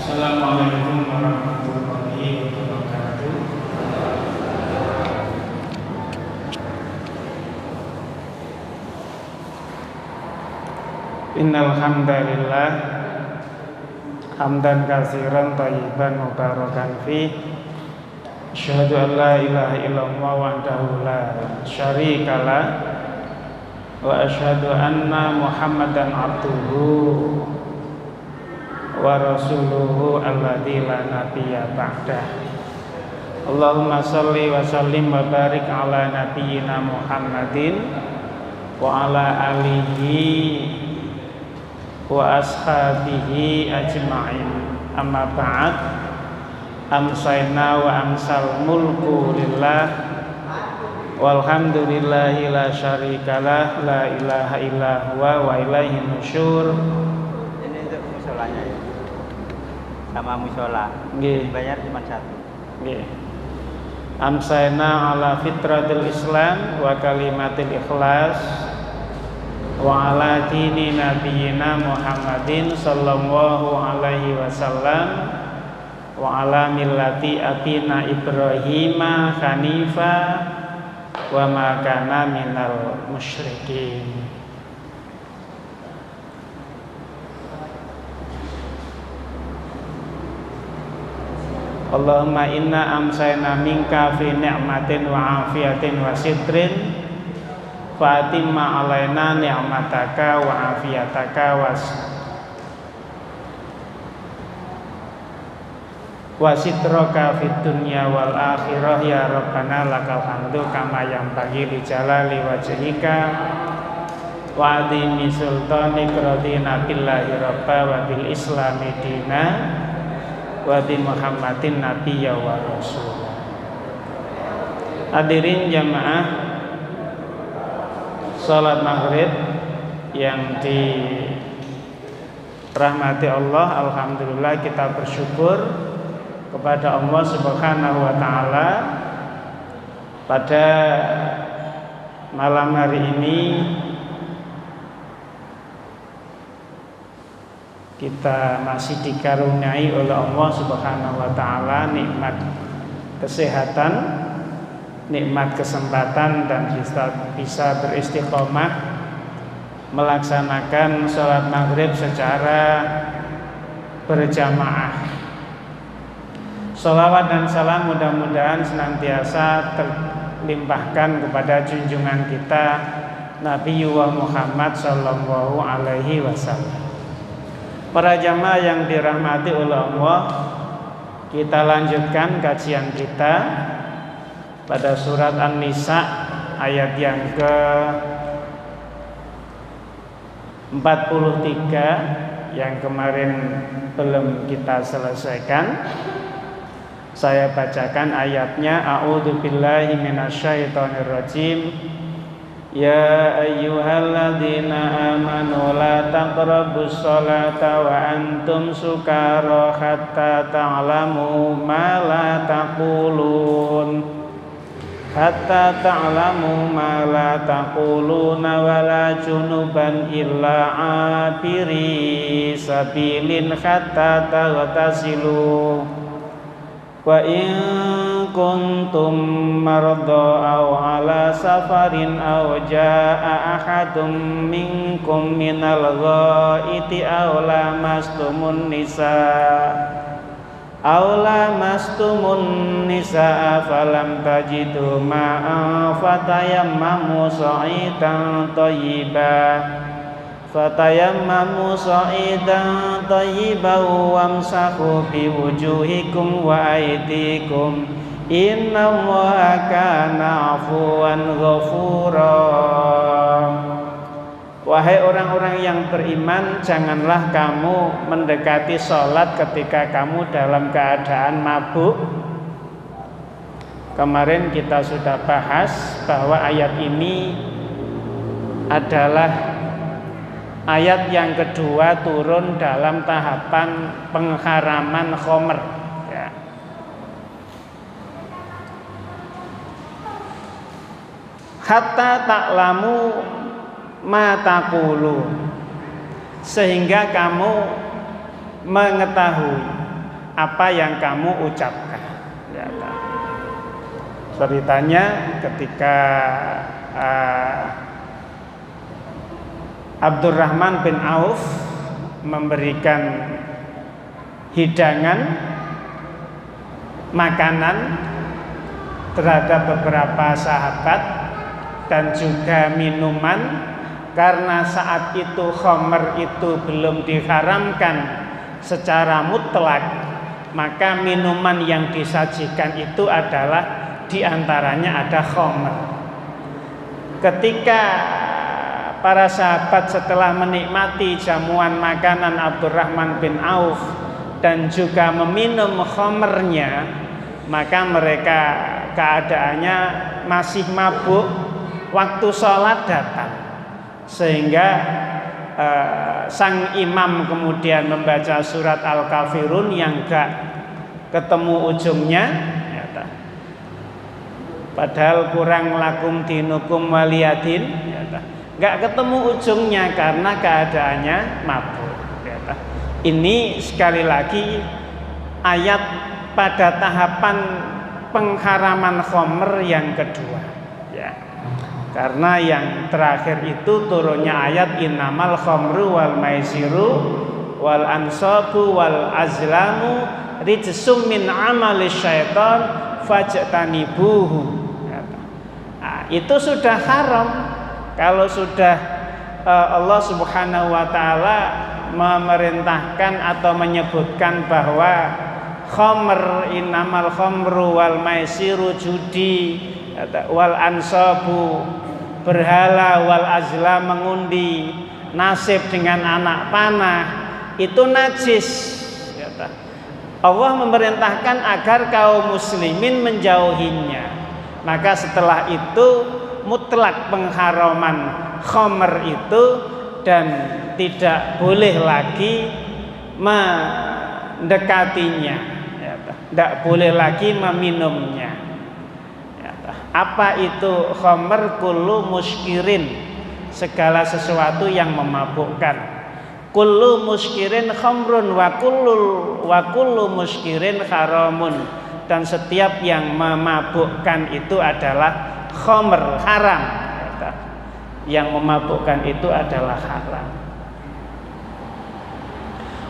Assalamualaikum warahmatullahi wabarakatuh. Innal hamdalillah hamdan katsiran thayyiban mubarakan fi. Asyhadu an la ilaha illallah wahdahu la syarikalah wa asyhadu anna Muhammadan abduhu wa rasuluhu alladzi la nabiyya ba'dah. Allahumma shalli wa sallim wa barik ala nabiyyina Muhammadin wa ala alihi wa ashabihi ajma'in. Amma ba'd. Amsayna wa amsal mulku lillah walhamdulillahi la syarikalah la ilaha illa huwa wa ilaihi nusyur. Ini untuk musolanya ya, sama musola. Nggih. Bayar cuma satu. Nggih. Amsayna ala fitratil Islam wa kalimatil ikhlas wa ala dini nabiyina Muhammadin sallallahu alaihi wasallam wa ala millati abina Ibrahima hanifa wa ma kana minal musyrikin. Allahumma inna amsayna minka fi ni'matin wa afiyatin wa sitrin fatimma alaina ni'mataka wa afiyataka wa sitraka fid dunya wal akhirah ya rabbana lakal hamdu kama yanbaghi li jalali wajhika wa adhimi sultanik radina billahi rabba wa bil islami dina wa bi Muhammadin nabiyya wa rasul. Hadirin jamaah salat maghrib yang dirahmati Allah, alhamdulillah kita bersyukur kepada Allah Subhanahu wa taala pada malam hari ini kita masih dikaruniai oleh Allah Subhanahu wa taala nikmat kesehatan, nikmat kesempatan dan bisa beristiqomah melaksanakan sholat maghrib secara berjamaah. Sholawat dan salam mudah-mudahan senantiasa terlimpahkan kepada junjungan kita Nabi Muhammad sallallahu alaihi wasallam. Para jamaah yang dirahmati oleh Allah, kita lanjutkan kajian kita pada surat An-Nisa ayat yang ke-43 yang kemarin belum kita selesaikan. Saya bacakan ayatnya. A'udzu billahi minasyaitonir rajim. Ya ayyuhalladzina amanu la taqrabus sholata wa antum sukara hatta ta'lamu ma la taqulun. Hatta ta'lamu ma la taquluna wa la junuban illa abiri sabilin hatta taghtasilu. Wa in kuntum marda aw ala safarin aw jaa ahadum minkum minal ghaiti aw lamastumun nisaa falam tajidu ma'an fatayammamu sa'idan thayyiban wamsahu biwujuhikum wa aydikum innallaha kana 'afuwan ghafura. Wahai orang-orang yang beriman, janganlah kamu mendekati sholat ketika kamu dalam keadaan mabuk. Kemarin kita sudah bahas bahwa ayat ini adalah ayat yang kedua turun dalam tahapan pengharaman khamr ya. Hatta ta'lamu ma taqulu, sehingga kamu mengetahui apa yang kamu ucapkan. Ya, ceritanya ketika Abdurrahman bin Auf memberikan hidangan makanan terhadap beberapa sahabat dan juga minuman, karena saat itu khamr itu belum diharamkan secara mutlak, maka minuman yang disajikan itu adalah diantaranya ada khamr. Ketika para sahabat setelah menikmati jamuan makanan Abdurrahman bin Auf dan juga meminum khamrnya, maka mereka keadaannya masih mabuk. Waktu sholat datang, sehingga sang imam kemudian membaca surat Al-Kafirun yang gak ketemu ujungnya, padahal kurang lakum dinukum waliyadin, gak ketemu ujungnya karena keadaannya mabuk. Ini sekali lagi ayat pada tahapan pengharaman khamr yang kedua, ya. Karena yang terakhir itu turunnya ayat innamal khamru wal maisiru wal ansabu wal azlamu rijsum min amali syaitan fajtanibuhu. Nah, itu sudah haram. Kalau sudah Allah Subhanahu wa taala memerintahkan atau menyebutkan bahwa khamr, innamal khamru wal maisiru judi, wal ansabu berhala, wal azlam mengundi, nasib dengan anak panah, itu najis. Allah memerintahkan agar kaum muslimin menjauhinya. Maka setelah itu mutlak pengharaman khamr itu, dan tidak boleh lagi mendekatinya, tidak boleh lagi meminumnya. Apa itu khamr? Kullu muskirin, segala sesuatu yang memabukkan. Kullu muskirin khamrun wa kullu muskirin haramun, dan setiap yang memabukkan itu adalah khamr, haram. Yang memabukkan itu adalah haram.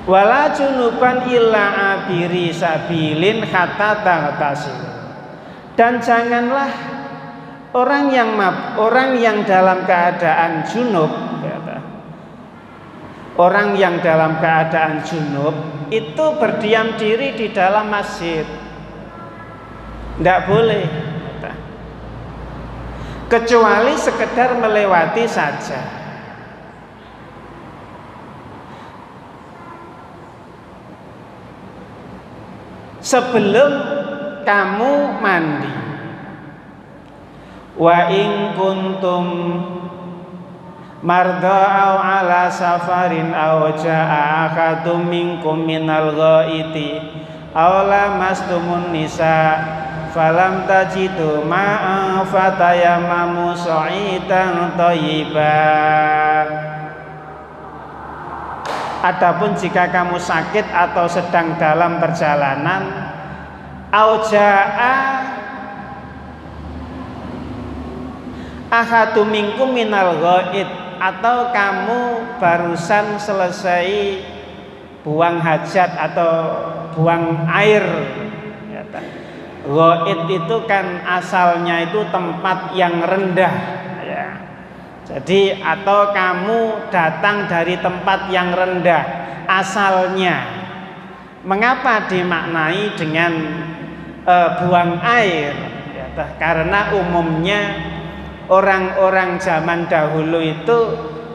Wala junuban illa abiri sabilin hatta taghtasilu, dan janganlah orang yang dalam keadaan junub, orang yang dalam keadaan junub itu berdiam diri di dalam masjid. Tidak boleh, kecuali sekedar melewati saja. Sebelum kamu mandi. Wa in kuntum marda au ala safarin au jaa ahadum minkum minal ghaiti aw lamastumun nisa falam tajidu ma'a fatayamamu sa'idan thayyiban. Adapun jika kamu sakit atau sedang dalam perjalanan, au jaa ahadum minkum minal ghaid, atau kamu barusan selesai buang hajat atau buang air. Ghaid itu kan asalnya itu tempat yang rendah, ya. Jadi atau kamu datang dari tempat yang rendah asalnya. Mengapa dimaknai dengan buang air? Ya, karena umumnya orang-orang zaman dahulu itu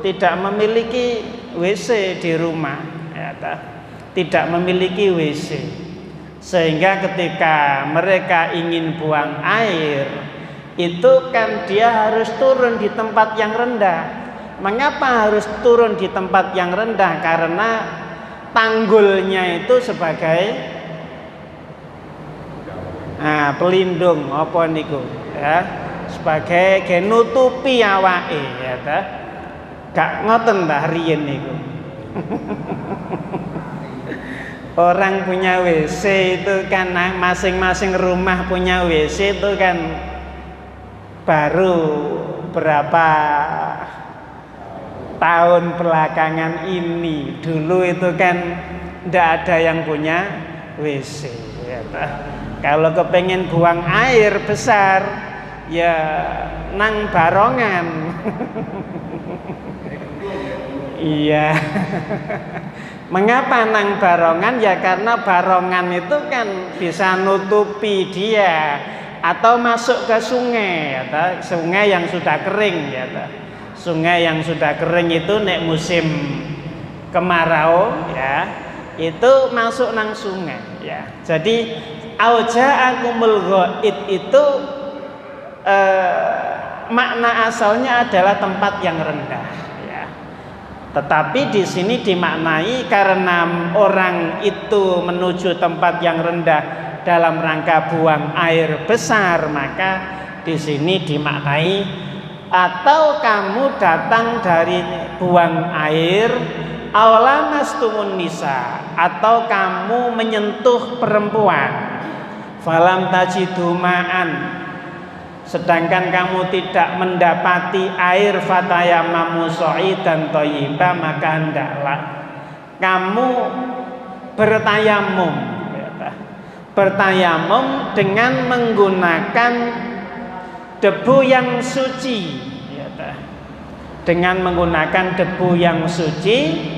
tidak memiliki WC di rumah, ya, tidak memiliki WC, sehingga ketika mereka ingin buang air itu kan dia harus turun di tempat yang rendah. Mengapa harus turun di tempat yang rendah? Karena tanggulnya itu sebagai pelindung apa niku, ya, sebagai nutupi awake, ya ta. Gak ngoten ta riyen niku. Orang punya WC itu kan, masing-masing rumah punya WC itu kan baru berapa tahun belakangan ini. Dulu itu kan tidak ada yang punya WC ya. Kalau kepengen buang air besar ya nang barongan. Iya. Mengapa nang barongan? Ya karena barongan itu kan bisa nutupi dia, atau masuk ke sungai, atau sungai yang sudah kering ya. Sungai yang sudah kering itu nek musim kemarau ya, itu masuk nang sungai ya. Jadi auja'akumul ghaid itu makna asalnya adalah tempat yang rendah ya. Tetapi di sini dimaknai karena orang itu menuju tempat yang rendah dalam rangka buang air besar, maka di sini dimaknai atau kamu datang dari buang air, awlamastumun nisa, atau kamu menyentuh perempuan, falam tajidu ma'an, sedangkan kamu tidak mendapati air, fatayamamu sha'idan thayyiba, maka hendaklah kamu bertayamum dengan menggunakan debu yang suci ya, dengan menggunakan debu yang suci.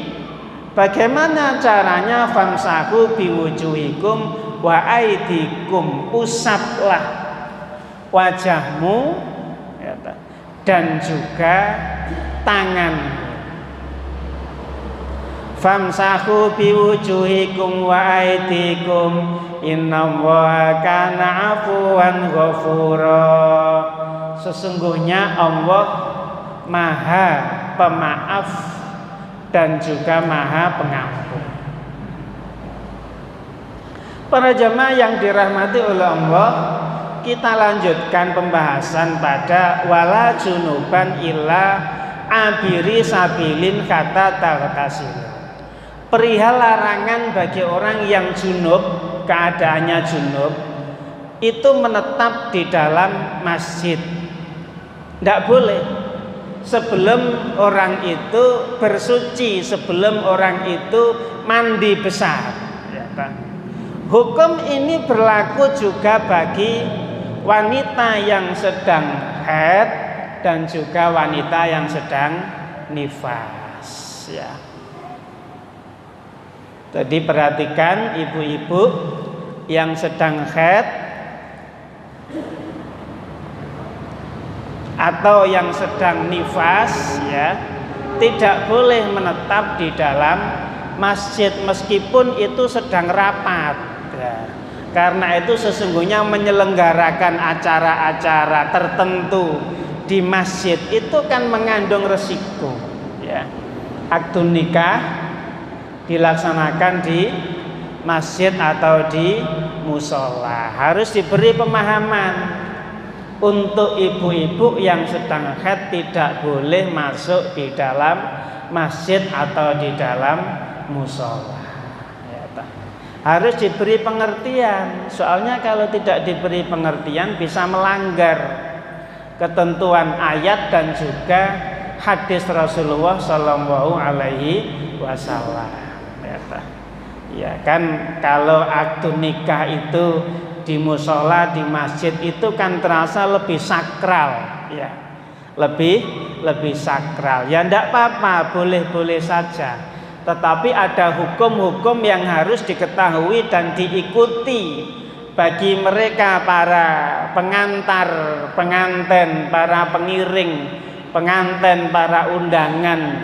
Bagaimana caranya? Famsahu biwujuhikum wa aidikum, usaplah wajahmu ya, dan juga tangan. Famsahu biwujuhikum wa aidikum innallaha kana afuwan ghafura. Sesungguhnya Allah Maha Pemaaf dan juga Maha Pengampun. Para jemaah yang dirahmati oleh Allah, kita lanjutkan pembahasan pada wala junuban illa abiri sabilin kata tagtasil. Perihal larangan bagi orang yang junub, keadaannya junub, itu menetap di dalam masjid. Tidak boleh sebelum orang itu bersuci, sebelum orang itu mandi besar ya, hukum ini berlaku juga bagi wanita yang sedang haid dan juga wanita yang sedang nifas ya. Jadi perhatikan ibu-ibu yang sedang haid atau yang sedang nifas ya, tidak boleh menetap di dalam masjid meskipun itu sedang rapat ya. Karena itu sesungguhnya menyelenggarakan acara-acara tertentu di masjid itu kan mengandung resiko ya. Akad nikah dilaksanakan di masjid atau di musola, harus diberi pemahaman. Untuk ibu-ibu yang sedang haid tidak boleh masuk di dalam masjid atau di dalam musola ya, harus diberi pengertian. Soalnya kalau tidak diberi pengertian bisa melanggar ketentuan ayat dan juga hadis Rasulullah Shallallahu Alaihi Wasallam ya kan. Kalau akad nikah itu di musola, di masjid itu kan terasa lebih sakral ya, lebih sakral ya. Tidak apa-apa, boleh-boleh saja, tetapi ada hukum-hukum yang harus diketahui dan diikuti bagi mereka para pengantar, pengantin, para pengiring pengantin, para undangan,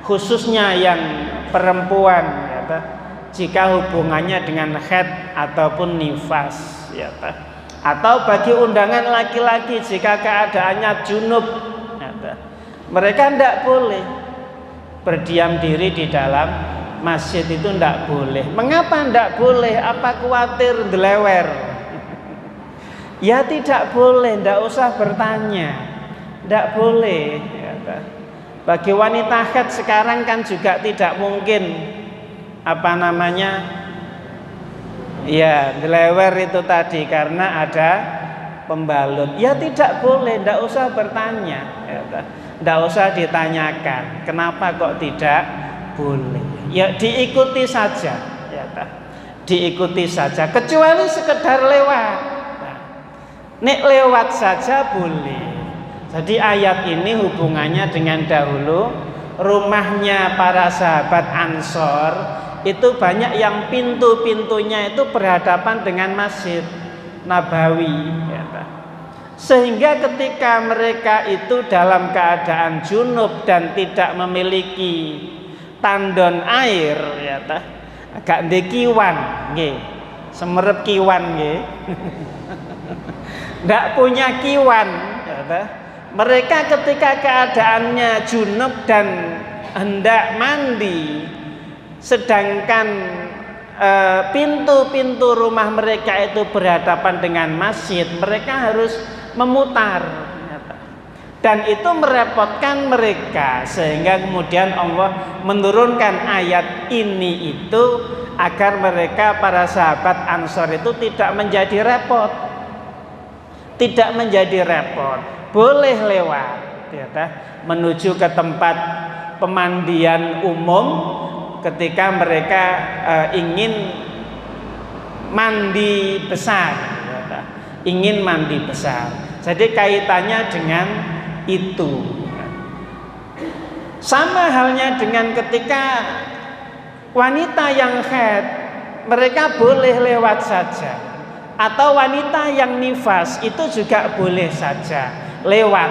khususnya yang perempuan ya, jika hubungannya dengan haid ataupun nifas ya, atau bagi undangan laki-laki jika keadaannya junub ya, mereka tidak boleh berdiam diri di dalam masjid, itu tidak boleh. Mengapa tidak boleh? Apa khawatir delewer? Ya tidak boleh, tidak usah bertanya, tidak boleh ya, Bagi wanita haid sekarang kan juga tidak mungkin ya dilewer itu tadi karena ada pembalut. Ya tidak boleh, tidak usah bertanya, tidak usah ditanyakan kenapa kok tidak boleh. Ya diikuti saja, diikuti saja. Kecuali sekedar lewat. Nek lewat saja boleh. Jadi ayat ini hubungannya dengan dahulu rumahnya para sahabat Ansor itu banyak yang pintu-pintunya itu berhadapan dengan Masjid Nabawi, sehingga ketika mereka itu dalam keadaan junub dan tidak memiliki tandon air, agak dekiwan, semerep kiwan, tidak punya kiwan, mereka ketika keadaannya junub dan hendak mandi, sedangkan pintu-pintu rumah mereka itu berhadapan dengan masjid, mereka harus memutar, dan itu merepotkan mereka, sehingga kemudian Allah menurunkan ayat ini itu agar mereka para sahabat Ansor itu tidak menjadi repot, boleh lewat menuju ke tempat pemandian umum ketika mereka ingin mandi besar, Jadi kaitannya dengan itu. Sama halnya dengan ketika wanita yang haid, mereka boleh lewat saja, atau wanita yang nifas itu juga boleh saja lewat,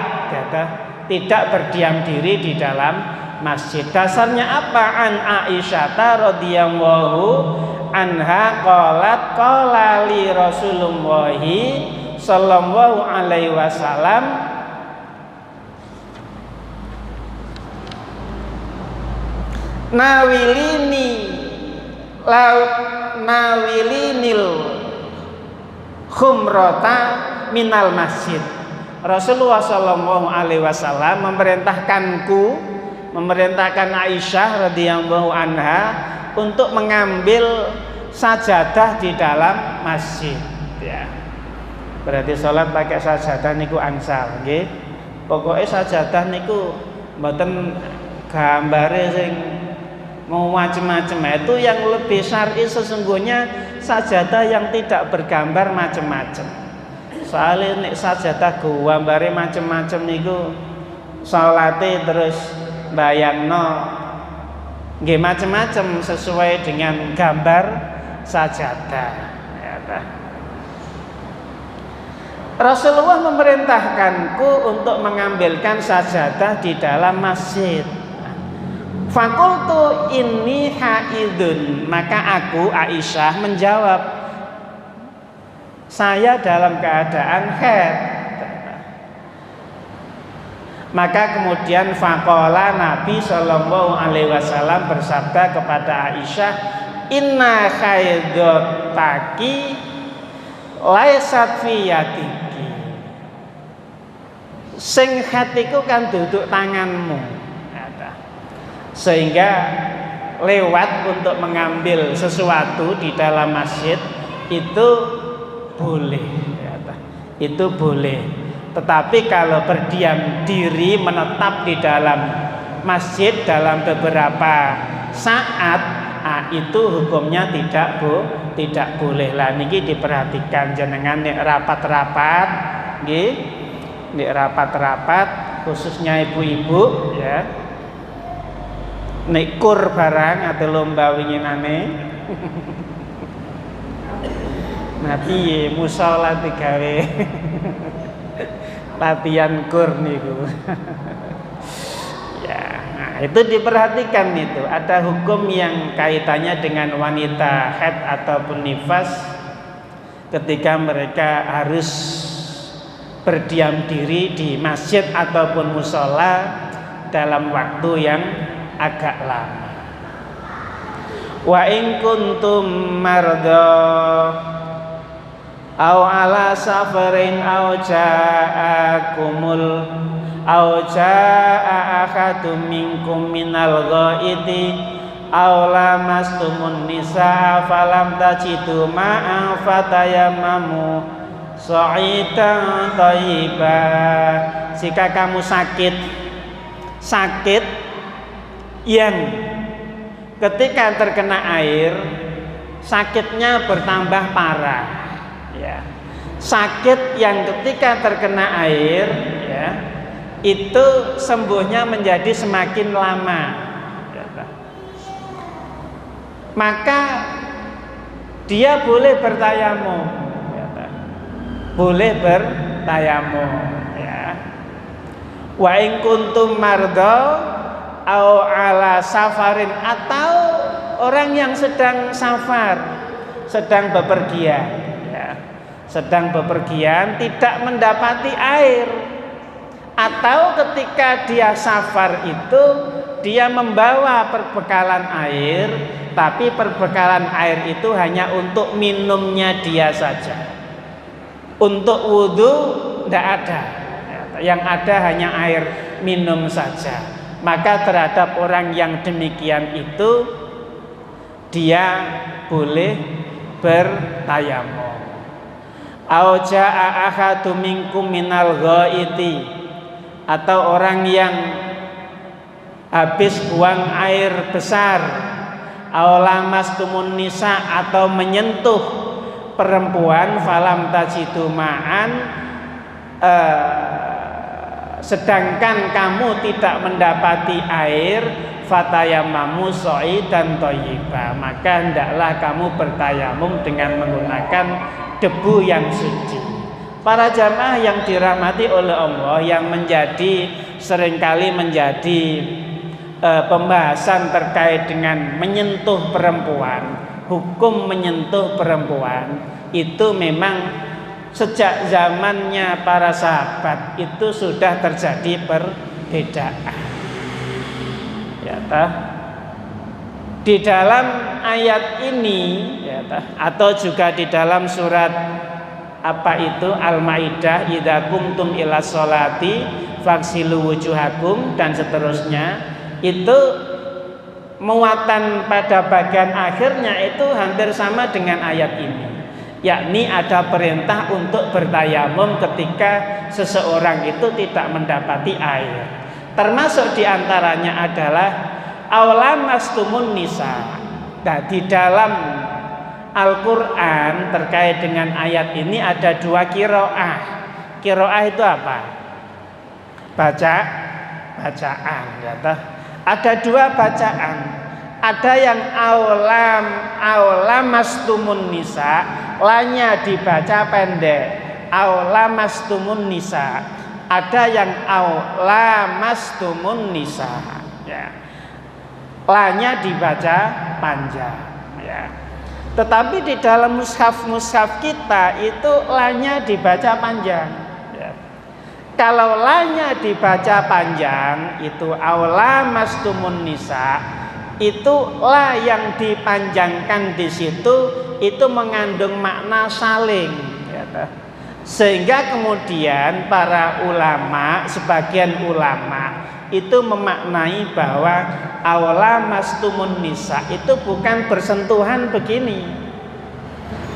tidak berdiam diri di dalam masjid. Dasarnya apa? An Aisyah radhiyallahu anha qalat qala li Rasulullah sallallahu alaihi wasallam nawilinil khumrata minal masjid. Rasulullah sallallahu alaihi wasallam memerintahkan Aisyah radhiyallahu anha untuk mengambil sajadah di dalam masjid, Berarti sholat pakai sajadah niku angsal, nggih. Pokoke sajadah niku mboten gambare sing mau macam-macam. Itu yang lebih syar'i sesungguhnya sajadah yang tidak bergambar macam-macam. Soalnya nek sajadah gambare macam-macam niku salate terus bayangno nggih macam-macam sesuai dengan gambar sajadah, Rasulullah memerintahkanku untuk mengambilkan sajadah di dalam masjid. Fakultu inni haidun, maka aku Aisyah menjawab, saya dalam keadaan haid. Maka kemudian faqala Nabi sallallahu alaihi wasallam bersabda kepada Aisyah, inna haidotaki laisat fi yadiki. Sing hatiku kan duduk tanganmu. Sehingga lewat untuk mengambil sesuatu di dalam masjid itu boleh, itu boleh. Tetapi kalau berdiam diri menetap di dalam masjid dalam beberapa saat, itu hukumnya tidak boleh. Lah niki diperhatikan jenengan nek rapat-rapat, nggih, nek rapat-rapat khususnya ibu-ibu, nek kur barang atau lomba winginane. Nah piye musala digawe latihan kur niku. Nah, itu diperhatikan itu. Ada hukum yang kaitannya dengan wanita haid ataupun nifas ketika mereka harus berdiam diri di masjid ataupun musola dalam waktu yang agak lama. Wa in kuntum marda aw ala safarin aw ja'akumul au jaa ahadum minkum minal ghaiti aw lamastumun nisaa falam tajidu ma'an fatayammamu sa'idan thayyiban. Jika kamu sakit yang ketika terkena air sakitnya bertambah parah, ya. Sakit yang ketika terkena air, ya, itu sembuhnya menjadi semakin lama, ya. Maka dia boleh bertayamum, ya. Boleh bertayamum, ya. Wa in kuntum marda au ala safarin, atau orang yang sedang safar, sedang bepergian, ya. Sedang bepergian tidak mendapati air, atau ketika dia safar itu dia membawa perbekalan air, tapi perbekalan air itu hanya untuk minumnya dia saja, untuk wudhu tidak ada, yang ada hanya air minum saja. Maka terhadap orang yang demikian itu dia boleh bertayamum. Au jaa ahadum minkum minal ghaiti, atau orang yang habis buang air besar, au lamastumun nisa, atau menyentuh perempuan, falam tajidu ma'an, sedangkan kamu tidak mendapati air, fatayammamu sa'idan thayyiban, maka hendaklah kamu bertayamum dengan menggunakan debu yang suci. Para jamaah yang dirahmati oleh Allah, yang seringkali menjadi pembahasan terkait dengan menyentuh perempuan, hukum menyentuh perempuan itu memang sejak zamannya para sahabat itu sudah terjadi perbedaan, ya toh. Di dalam ayat ini, ya toh, atau juga di dalam surat apa itu Al-Maidah, idza qumtum ila sholati faghsilu wujuhakum dan seterusnya, itu muatan pada bagian akhirnya itu hampir sama dengan ayat ini, yakni ada perintah untuk bertayamum ketika seseorang itu tidak mendapati air. Termasuk diantaranya adalah awlamastumun nisa. Nah, di dalam Al-Quran terkait dengan ayat ini ada dua qiraah. Qiraah itu apa? Bacaan, ya toh? Ada dua bacaan. Ada yang awlamastumun nisa, lanya dibaca pendek, awlamastumun nisa. Ada yang awlamastumun nisa, ya. Lanya dibaca panjang, ya. Tetapi di dalam mushaf kita itu lanya dibaca panjang, ya. Kalau lanya dibaca panjang itu awlamastumun nisa, itu la yang dipanjangkan di situ itu mengandung makna saling, ya. Sehingga kemudian para ulama, sebagian ulama itu memaknai bahwa awlamastumun nisa itu bukan bersentuhan begini,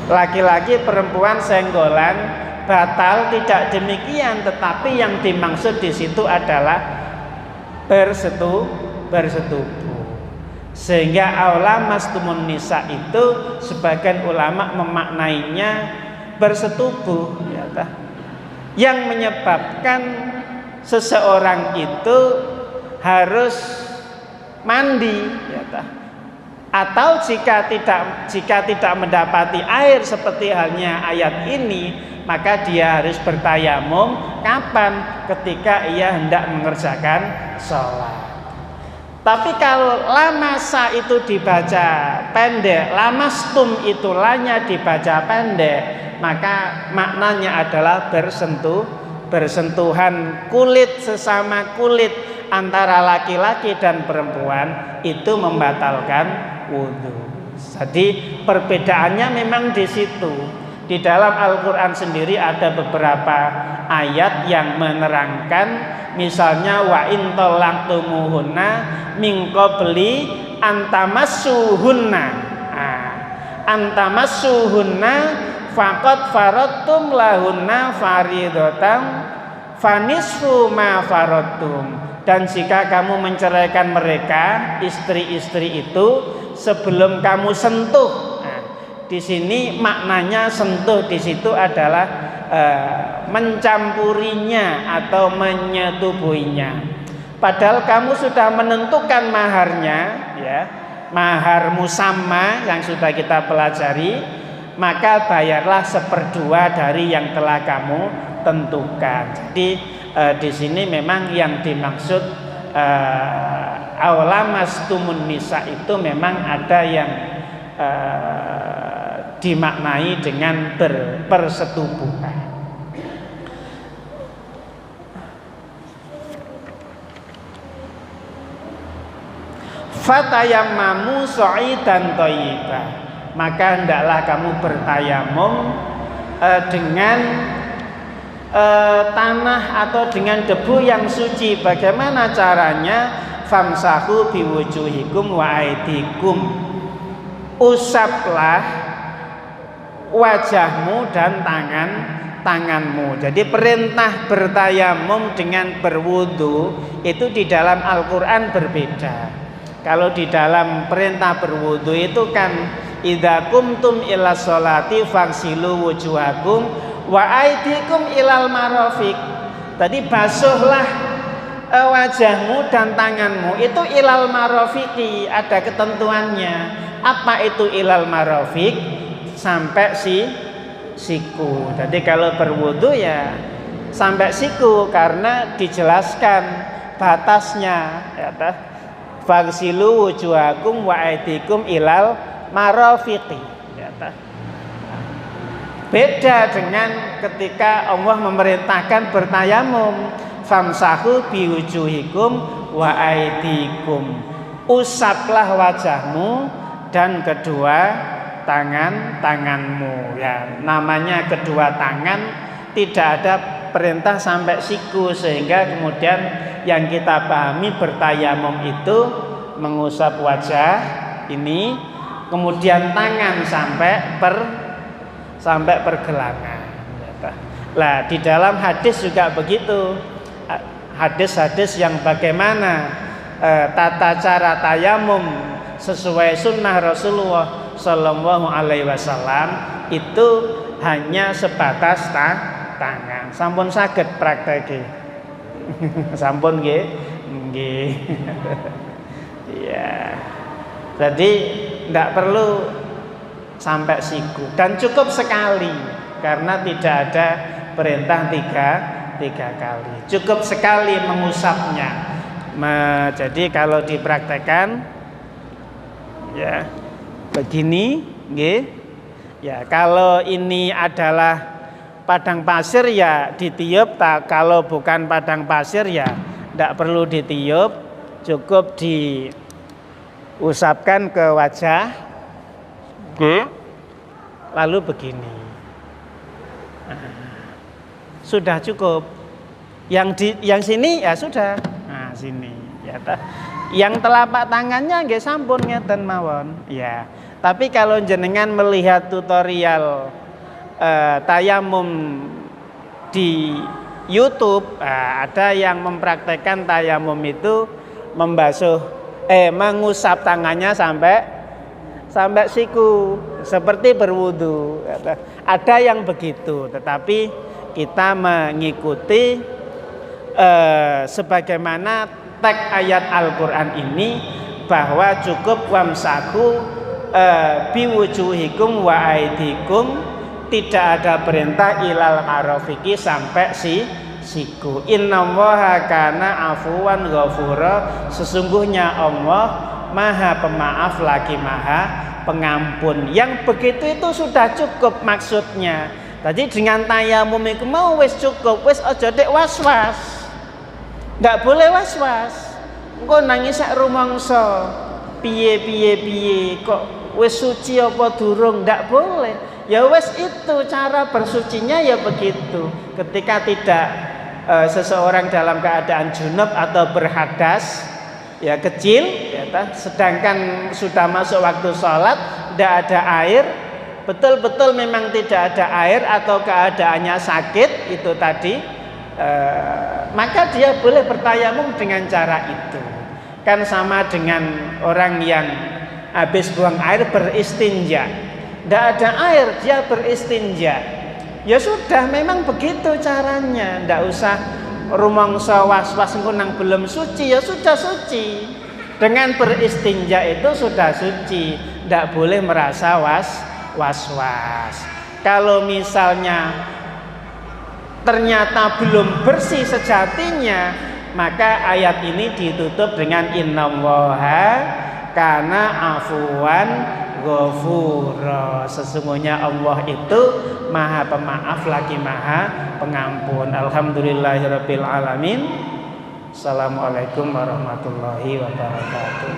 laki-laki perempuan senggolan batal, tidak demikian, tetapi yang dimaksud di situ adalah bersetubuh. Sehingga awlamastumun nisa itu sebagian ulama memaknainya bersetubuh, ya, yang menyebabkan seseorang itu harus mandi, ya, atau jika tidak mendapati air seperti halnya ayat ini, maka dia harus bertayamum. Kapan? Ketika ia hendak mengerjakan sholat. Tapi kalau lamasa itu dibaca pendek, lamastum itu lanya dibaca pendek, maka maknanya adalah bersentuhan kulit sesama kulit antara laki-laki dan perempuan, itu membatalkan wudhu. Jadi perbedaannya memang di situ. Di dalam Al-Quran sendiri ada beberapa ayat yang menerangkan, misalnya wa in talaqtumuhunna min qabli antamassuhunna. Antamassuhunna faqad faradtum lahunna faridatan fanisfu ma faradtum. Dan jika kamu menceraikan mereka, istri-istri itu, sebelum kamu sentuh. Di sini maknanya sentuh di situ adalah mencampurinya atau menyetubuhinya. Padahal kamu sudah menentukan maharnya, ya, mahar musamma yang sudah kita pelajari, maka bayarlah 1/2 dari yang telah kamu tentukan. Jadi di sini memang yang dimaksud aulamastumun nisa itu memang ada yang dimaknai dengan persetubuhan. Fatayammamu sha'idan thayyiban, maka hendaklah kamu bertayamum dengan tanah atau dengan debu yang suci. Bagaimana caranya? Famsahu biwujuhikum wa aidikum, usaplah wajahmu dan tanganmu. Jadi perintah bertayamum dengan berwudu itu di dalam Al-Quran berbeda. Kalau di dalam perintah berwudu itu kan idza kumtum ila sholati faghsilu wujuhakum wa aydikum ilal marafiq. Tadi basuhlah wajahmu dan tanganmu itu ilal marafiqi, ada ketentuannya. Apa itu ilal marafiq? Sampai siku. Jadi kalau berwudu ya sampai siku, karena dijelaskan batasnya, ya toh. Faghsilu wujuhakum wa aydikum ilal marafiqi, ya toh. Beda dengan ketika Allah memerintahkan bertayamum, famsahu biwujuhikum wa aydikum, usaplah wajahmu dan kedua tanganmu. Ya, namanya kedua tangan, tidak ada perintah sampai siku, sehingga kemudian yang kita pahami bertayamum itu mengusap wajah ini, kemudian tangan sampai pergelangan. Lah di dalam hadis juga begitu. Hadis-hadis yang bagaimana tata cara tayamum sesuai sunnah Rasulullah Sallallahu Alaihi Wasallam itu hanya sebatas tangan. Sampun saged prakteki. Sampun nggih. Ya. Jadi tidak perlu sampai siku dan cukup sekali, karena tidak ada perintah tiga kali. Cukup sekali mengusapnya. Jadi kalau dipraktekkan ya begini, nggih. Ya, kalau ini adalah padang pasir ya ditiup, kalau bukan padang pasir ya tidak perlu ditiup, cukup diusapkan ke wajah, lalu begini. Sudah cukup. Yang sini ya sudah. Nah, sini ya. Yang telapak tangannya nggih sampun ngeten mawon. Ya. Tapi kalau jenengan melihat tutorial tayamum di YouTube, ada yang mempraktekkan tayamum itu mengusap tangannya sampai siku, seperti berwudu. Ada yang begitu, tetapi kita mengikuti sebagaimana teks ayat Al-Quran ini, bahwa cukup wamsaku biwujuhikum wa aidikum, tidak ada perintah ilal marafiqi sampai siku. Innallaha kana afuwan ghafura, sesungguhnya Allah Maha Pemaaf lagi Maha Pengampun. Yang begitu itu sudah cukup maksudnya. Tadi dengan tayamum iku mau wis cukup, wis aja dek was-was. Enggak boleh was-was. Engko nangis sak rumangsa. Piye kok wis suci apa durung, ndak boleh. Ya wis itu cara bersucinya ya begitu. Ketika tidak seseorang dalam keadaan junub atau berhadas ya kecil ya, sedangkan sudah masuk waktu sholat tidak ada air, betul-betul memang tidak ada air atau keadaannya sakit itu tadi, maka dia boleh bertayamum dengan cara itu. Kan sama dengan orang yang habis buang air beristinja, tidak ada air dia beristinja. Ya sudah, memang begitu caranya. Ndak usah rumangsa was-was engko nang belum suci, ya sudah suci. Dengan beristinja itu sudah suci, ndak boleh merasa was-was. Kalau misalnya ternyata belum bersih sejatinya, maka ayat ini ditutup dengan innallaha kana afuwan ghafura. Sesungguhnya Allah itu Maha Pemaaf lagi Maha Pengampun. Alhamdulillahirabbil alamin. Assalamualaikum warahmatullahi wabarakatuh.